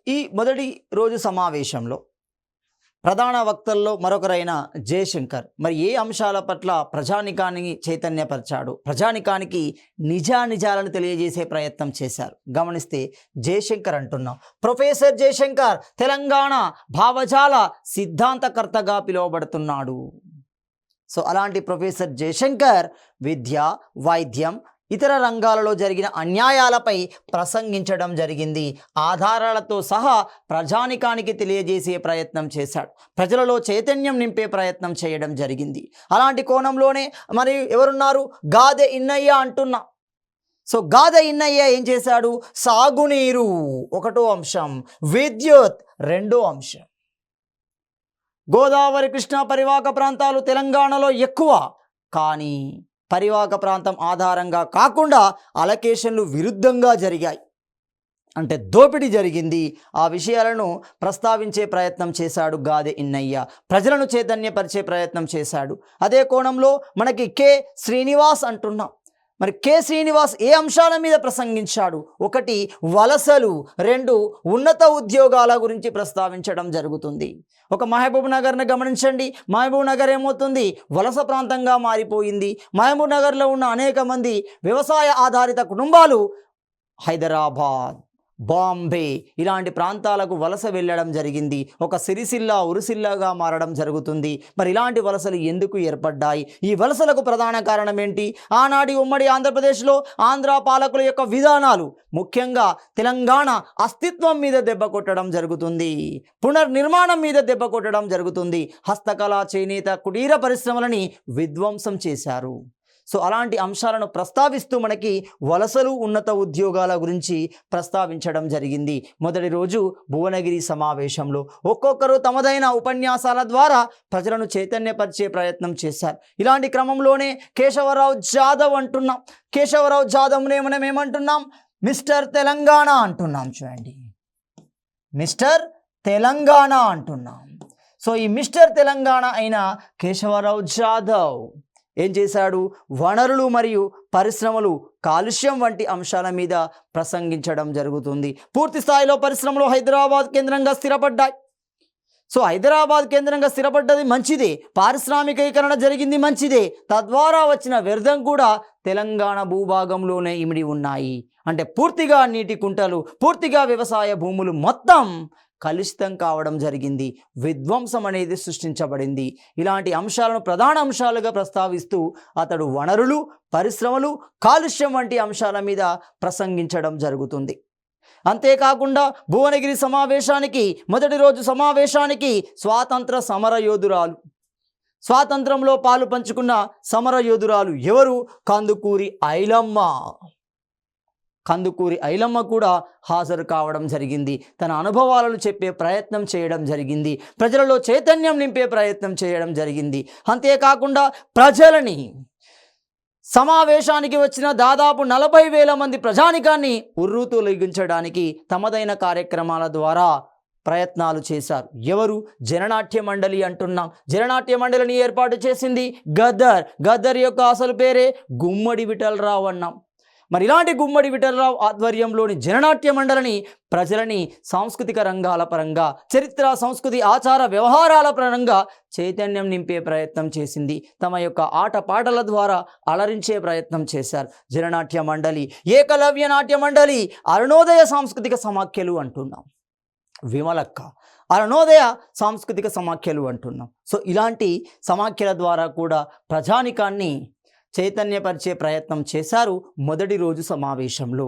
ఈ మొదటి రోజు సమావేశంలో ప్రధాన వక్తల్లో మరొకరైన జయశంకర్ మరి ఏ అంశాల పట్ల ప్రజానికాన్ని చైతన్యపరిచాడు, ప్రజానికానికి నిజానిజాలను తెలియజేసే ప్రయత్నం చేశారు. గమనిస్తే జయశంకర్ అంటున్నాం, ప్రొఫెసర్ జయశంకర్ తెలంగాణ భావజాల సిద్ధాంతకర్తగా పిలువబడుతున్నాడు. సో అలాంటి ప్రొఫెసర్ జయశంకర్ విద్య, వైద్యం, ఇతర రంగాలలో జరిగిన అన్యాయాలపై ప్రసంగించడం జరిగింది. ఆధారాలతో సహా ప్రజానికానికి తెలియజేసే ప్రయత్నం చేశాడు. ప్రజలలో చైతన్యం నింపే ప్రయత్నం చేయడం జరిగింది. అలాంటి కోణంలోనే మరి ఎవరున్నారు, గాదె ఇన్నయ్య అంటున్నా. సో గాదె ఇన్నయ్య ఏం చేశాడు, సాగునీరు ఒకటో అంశం, విద్యుత్ రెండో అంశం. గోదావరి కృష్ణా పరివాహక ప్రాంతాలు తెలంగాణలో ఎక్కువ, కానీ పరివాహక ప్రాంతం ఆధారంగా కాకుండా అలొకేషన్లు విరుద్ధంగా జరిగాయి, అంటే దోపిడీ జరిగింది. ఆ విషయాలను ప్రస్తావించే ప్రయత్నం చేశాడు గాదె ఇన్నయ్య, ప్రజలను చైతన్యపరిచే ప్రయత్నం చేశాడు. అదే కోణంలో మనకి కె శ్రీనివాస్ అంటున్నాం. మరి కె శ్రీనివాస్ ఏ అంశాల మీద ప్రసంగించాడు, ఒకటి వలసలు, రెండు ఉన్నత ఉద్యోగాల గురించి ప్రస్తావించడం జరుగుతుంది. ఒక మహబూబ్ నగర్ని గమనించండి. మహబూబ్ నగర్ ఏమవుతుంది, వలస ప్రాంతంగా మారిపోయింది. మహబూబ్ నగర్లో ఉన్న అనేక మంది వ్యవసాయ ఆధారిత కుటుంబాలు హైదరాబాద్, బాంబే ఇలాంటి ప్రాంతాలకు వలస వెళ్ళడం జరిగింది. ఒక సిరిసిల్ల ఉరిసిల్లగా మారడం జరుగుతుంది. మరి ఇలాంటి వలసలు ఎందుకు ఏర్పడ్డాయి, ఈ వలసలకు ప్రధాన కారణం ఏంటి? ఆనాటి ఉమ్మడి ఆంధ్రప్రదేశ్లో ఆంధ్ర పాలకుల యొక్క విధానాలు, ముఖ్యంగా తెలంగాణ అస్తిత్వం మీద దెబ్బ కొట్టడం జరుగుతుంది, పునర్నిర్మాణం మీద దెబ్బ కొట్టడం జరుగుతుంది. హస్తకళ, చేనేత, కుటీర పరిశ్రమలని విధ్వంసం చేశారు. సో అలాంటి అంశాలను ప్రస్తావిస్తూ మనకి వలసలు, ఉన్నత ఉద్యోగాల గురించి ప్రస్తావించడం జరిగింది. మొదటి రోజు భువనగిరి సమావేశంలో ఒక్కొక్కరు తమదైన ఉపన్యాసాల ద్వారా ప్రజలను చైతన్యపరిచే ప్రయత్నం చేశారు. ఇలాంటి క్రమంలోనే కేశవరావు జాదవ్ అంటున్నాం. కేశవరావు జాదవ్నే మనం ఏమంటున్నాం, మిస్టర్ తెలంగాణ అంటున్నాం. చూడండి, మిస్టర్ తెలంగాణ అంటున్నాం. సో ఈ మిస్టర్ తెలంగాణ అయిన కేశవరావు జాదవ్ ఏం చేశాడు, వనరులు మరియు పరిశ్రమలు, కాలుష్యం వంటి అంశాల మీద ప్రసంగించడం జరుగుతుంది. పూర్తి స్థాయిలో పరిశ్రమలు హైదరాబాద్ కేంద్రంగా స్థిరపడ్డాయి. సో హైదరాబాద్ కేంద్రంగా స్థిరపడ్డది మంచిదే, పారిశ్రామికీకరణ జరిగింది మంచిదే. తద్వారా వచ్చిన వ్యర్థం కూడా తెలంగాణ భూభాగంలోనే ఇమిడి ఉన్నాయి. అంటే పూర్తిగా నీటి కుంటలు, పూర్తిగా వ్యవసాయ భూములు మొత్తం కలుషితం కావడం జరిగింది, విధ్వంసం అనేది సృష్టించబడింది. ఇలాంటి అంశాలను ప్రధాన అంశాలుగా ప్రస్తావిస్తూ అతడు వనరులు, పరిశ్రమలు, కాలుష్యం వంటి అంశాల మీద ప్రసంగించడం జరుగుతుంది. అంతేకాకుండా భువనగిరి సమావేశానికి, మొదటి రోజు సమావేశానికి స్వాతంత్ర సమరయోధురాలు, స్వాతంత్రంలో పాలు పంచుకున్న సమరయోధురాలు ఎవరు, కందుకూరి ఐలమ్మ. కందుకూరి ఐలమ్మ కూడా హాజరు కావడం జరిగింది. తన అనుభవాలను చెప్పే ప్రయత్నం చేయడం జరిగింది, ప్రజలలో చైతన్యం నింపే ప్రయత్నం చేయడం జరిగింది. అంతేకాకుండా ప్రజలని, సమావేశానికి వచ్చిన దాదాపు 40,000 మంది ప్రజానికాన్ని ఉర్రూతొలగించడానికి తమదైన కార్యక్రమాల ద్వారా ప్రయత్నాలు చేశారు. ఎవరు, జననాట్య మండలి అంటున్నాం. జననాట్య మండలిని ఏర్పాటు చేసింది గద్దర్. గద్దర్ యొక్క అసలు పేరే గుమ్మడి విఠలరావు అన్నాం. మరి ఇలాంటి గుమ్మడి విఠలరావు ఆధ్వర్యంలోని జననాట్య మండలిని ప్రజలని సాంస్కృతిక రంగాల పరంగా, చరిత్ర, సంస్కృతి, ఆచార వ్యవహారాల పరంగా చైతన్యం నింపే ప్రయత్నం చేసింది. తమ యొక్క ఆటపాటల ద్వారా అలరించే ప్రయత్నం చేశారు. జననాట్య మండలి, ఏకలవ్య నాట్య మండలి, అరుణోదయ సాంస్కృతిక సమాఖ్యలు అంటున్నాం. విమలక్క, అరుణోదయ సాంస్కృతిక సమాఖ్యలు అంటున్నాం. సో ఇలాంటి సమాఖ్యల ద్వారా కూడా ప్రజానికాన్ని చైతన్యపరిచే ప్రయత్నం చేశారు మొదటి రోజు సమావేశంలో.